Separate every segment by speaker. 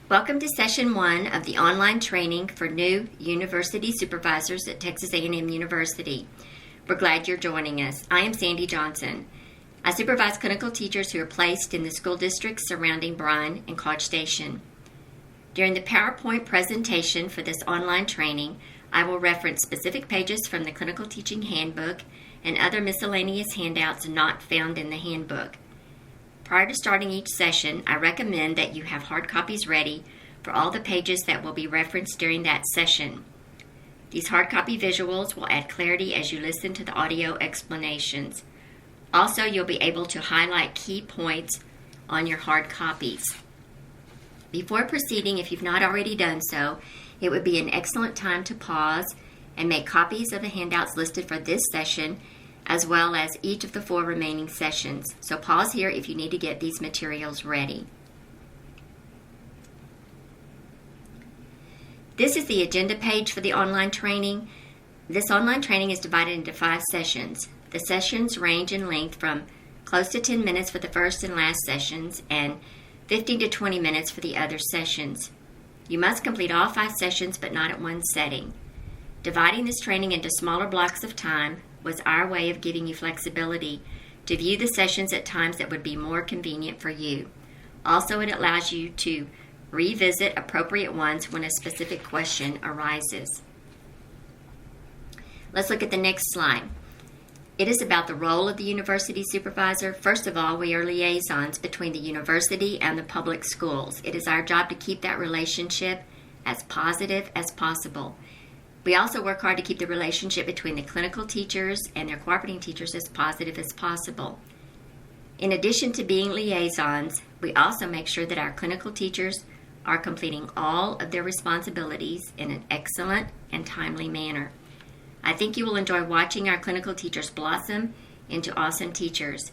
Speaker 1: Welcome to Session 1 of the online training for new university supervisors at Texas A&M University. We're glad you're joining us. I am Sandy Johnson. I supervise clinical teachers who are placed in the school districts surrounding Bryan and College Station. During the PowerPoint presentation for this online training, I will reference specific pages from the Clinical Teaching Handbook and other miscellaneous handouts not found in the handbook. Prior to starting each session, I recommend that you have hard copies ready for all the pages that will be referenced during that session. These hard copy visuals will add clarity as you listen to the audio explanations. Also, you'll be able to highlight key points on your hard copies. Before proceeding, if you've not already done so, it would be an excellent time to pause and make copies of the handouts listed for this session, as well as each of the 4 remaining sessions. So pause here if you need to get these materials ready. This is the agenda page for the online training. This online training is divided into 5 sessions. The sessions range in length from close to 10 minutes for the first and last sessions and 15 to 20 minutes for the other sessions. You must complete all 5 sessions, but not at one setting. Dividing this training into smaller blocks of time was our way of giving you flexibility to view the sessions at times that would be more convenient for you. Also, it allows you to revisit appropriate ones when a specific question arises. Let's look at the next slide. It is about the role of the university supervisor. First of all, we are liaisons between the university and the public schools. It is our job to keep that relationship as positive as possible. We also work hard to keep the relationship between the clinical teachers and their cooperating teachers as positive as possible. In addition to being liaisons, we also make sure that our clinical teachers are completing all of their responsibilities in an excellent and timely manner. I think you will enjoy watching our clinical teachers blossom into awesome teachers.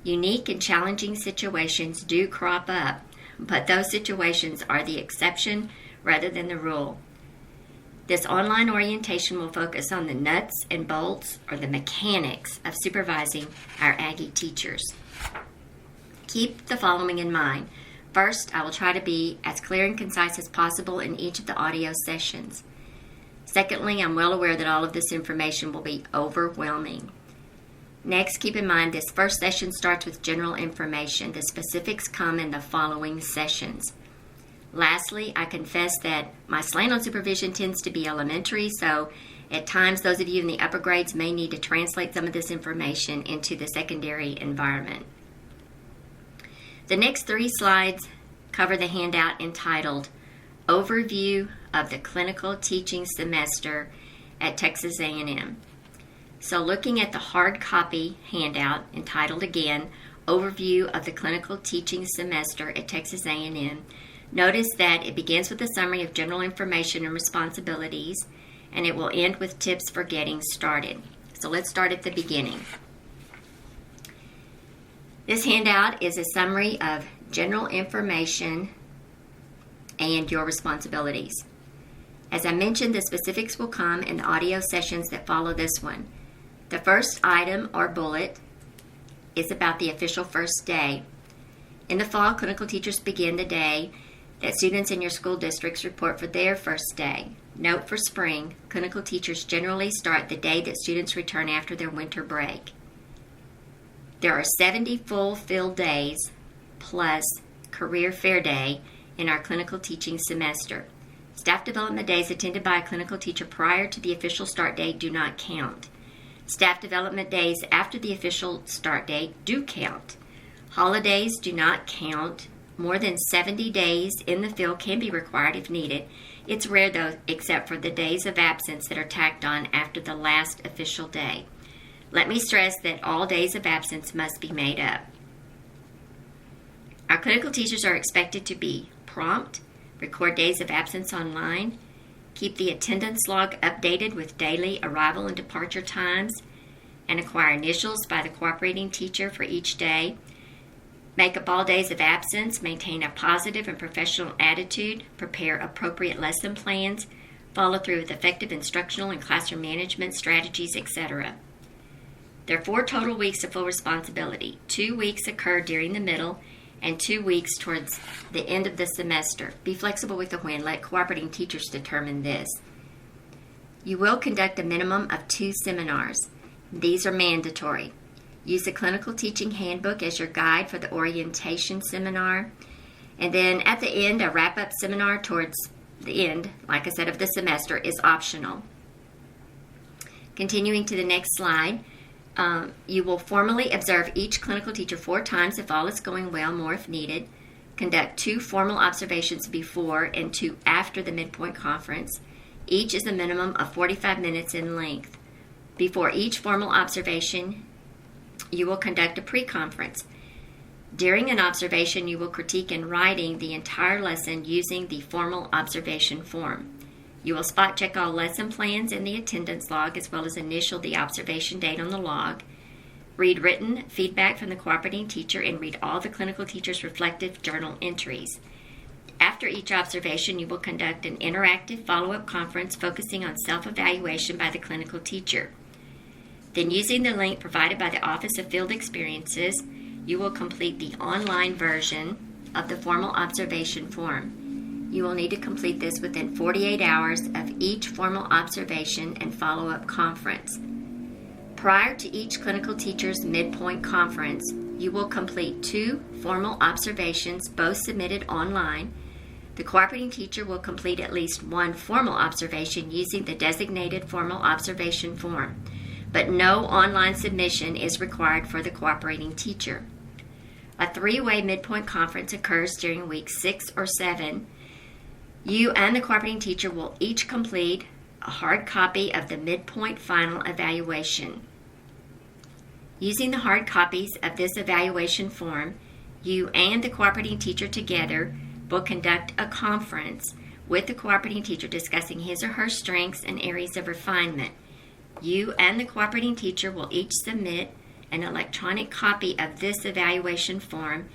Speaker 1: Unique and challenging situations do crop up, but those situations are the exception rather than the rule. This online orientation will focus on the nuts and bolts, or the mechanics, of supervising our Aggie teachers. Keep the following in mind. First, I will try to be as clear and concise as possible in each of the audio sessions. Secondly, I'm well aware that all of this information will be overwhelming. Next, keep in mind this first session starts with general information. The specifics come in the following sessions. Lastly, I confess that my slant on supervision tends to be elementary, so at times those of you in the upper grades may need to translate some of this information into the secondary environment. The next 3 slides cover the handout entitled Overview of the Clinical Teaching Semester at Texas A&M. So looking at the hard copy handout entitled again, Overview of the Clinical Teaching Semester at Texas A&M, notice that it begins with a summary of general information and responsibilities, and it will end with tips for getting started. So let's start at the beginning. This handout is a summary of general information and your responsibilities. As I mentioned, the specifics will come in the audio sessions that follow this one. The first item or bullet is about the official first day. In the fall, clinical teachers begin the day that students in your school districts report for their first day. Note for spring, clinical teachers generally start the day that students return after their winter break. There are 70 full field days plus career fair day in our clinical teaching semester. Staff development days attended by a clinical teacher prior to the official start date do not count. Staff development days after the official start date do count. Holidays do not count. More than 70 days in the field can be required if needed. It's rare, though, except for the days of absence that are tacked on after the last official day. Let me stress that all days of absence must be made up. Our clinical teachers are expected to be prompt, record days of absence online, keep the attendance log updated with daily arrival and departure times, and acquire initials by the cooperating teacher for each day. Make up all days of absence, maintain a positive and professional attitude, prepare appropriate lesson plans, follow through with effective instructional and classroom management strategies, etc. There are 4 total weeks of full responsibility. 2 weeks occur during the middle, and 2 weeks towards the end of the semester. Be flexible with the when. Let cooperating teachers determine this. You will conduct a minimum of 2 seminars. These are mandatory. Use the Clinical Teaching Handbook as your guide for the orientation seminar. And then at the end, a wrap-up seminar towards the end, like I said, of the semester is optional. Continuing to the next slide, you will formally observe each clinical teacher 4 times if all is going well, more if needed. Conduct 2 formal observations before and 2 after the midpoint conference. Each is a minimum of 45 minutes in length. Before each formal observation, you will conduct a pre-conference. During an observation, you will critique in writing the entire lesson using the formal observation form. You will spot check all lesson plans in the attendance log as well as initial the observation date on the log. Read written feedback from the cooperating teacher and read all the clinical teacher's reflective journal entries. After each observation, you will conduct an interactive follow-up conference focusing on self-evaluation by the clinical teacher. Then, using the link provided by the Office of Field Experiences, you will complete the online version of the formal observation form. You will need to complete this within 48 hours of each formal observation and follow-up conference. Prior to each clinical teacher's midpoint conference, you will complete 2 formal observations, both submitted online. The cooperating teacher will complete at least 1 formal observation using the designated formal observation form, but no online submission is required for the cooperating teacher. A 3-way midpoint conference occurs during weeks 6 or 7. You and the cooperating teacher will each complete a hard copy of the midpoint final evaluation. Using the hard copies of this evaluation form, you and the cooperating teacher together will conduct a conference with the cooperating teacher discussing his or her strengths and areas of refinement. You and the cooperating teacher will each submit an electronic copy of this evaluation form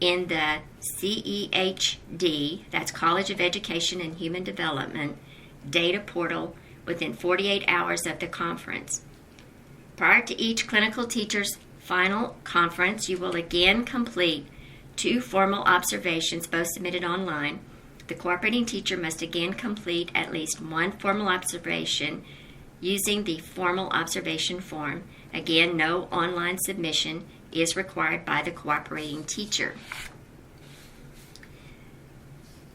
Speaker 1: in the CEHD, that's College of Education and Human Development, data portal within 48 hours of the conference. Prior to each clinical teacher's final conference, you will again complete 2 formal observations, both submitted online. The cooperating teacher must again complete at least 1 formal observation using the formal observation form. Again, no online submission is required by the cooperating teacher.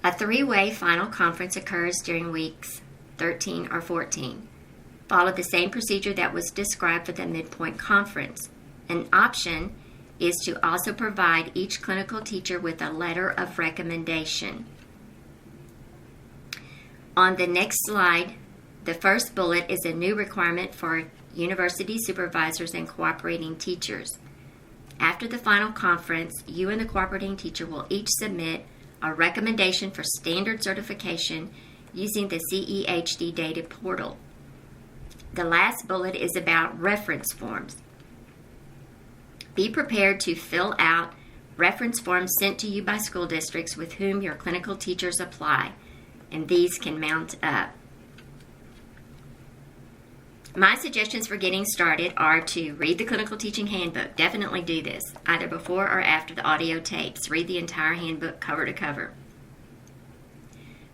Speaker 1: A 3-way final conference occurs during weeks 13 or 14. Follow the same procedure that was described for the midpoint conference. An option is to also provide each clinical teacher with a letter of recommendation. On the next slide, the first bullet is a new requirement for university supervisors and cooperating teachers. After the final conference, you and the cooperating teacher will each submit a recommendation for standard certification using the CEHD data portal. The last bullet is about reference forms. Be prepared to fill out reference forms sent to you by school districts with whom your clinical teachers apply, and these can mount up. My suggestions for getting started are to read the Clinical Teaching Handbook. Definitely do this, either before or after the audio tapes. Read the entire handbook cover to cover.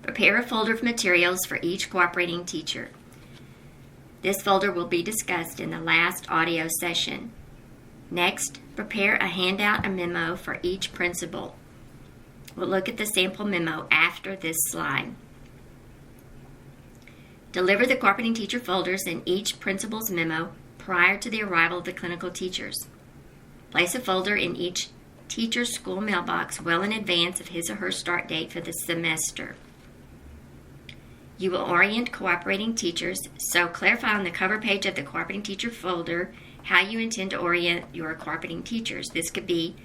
Speaker 1: Prepare a folder of materials for each cooperating teacher. This folder will be discussed in the last audio session. Next, prepare a handout or memo for each principal. We'll look at the sample memo after this slide. Deliver the cooperating teacher folders in each principal's memo prior to the arrival of the clinical teachers. Place a folder in each teacher's school mailbox well in advance of his or her start date for the semester. You will orient cooperating teachers, so clarify on the cover page of the cooperating teacher folder how you intend to orient your cooperating teachers. This could be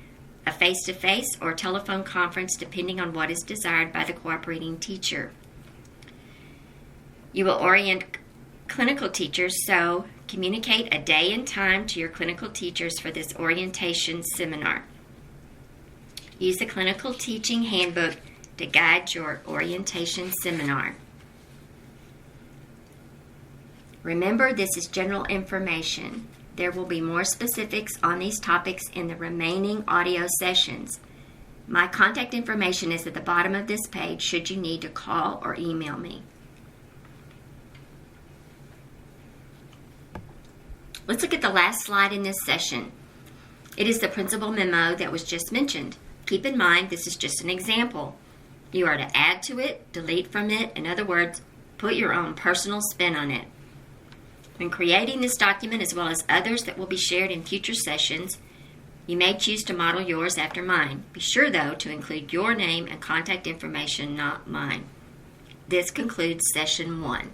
Speaker 1: a face-to-face or telephone conference depending on what is desired by the cooperating teacher. You will orient clinical teachers, so communicate a day and time to your clinical teachers for this orientation seminar. Use the Clinical Teaching Handbook to guide your orientation seminar. Remember, this is general information. There will be more specifics on these topics in the remaining audio sessions. My contact information is at the bottom of this page should you need to call or email me. Let's look at the last slide in this session. It is the principal memo that was just mentioned. Keep in mind, this is just an example. You are to add to it, delete from it, in other words, put your own personal spin on it. When creating this document, as well as others that will be shared in future sessions, you may choose to model yours after mine. Be sure, though, to include your name and contact information, not mine. This concludes Session 1.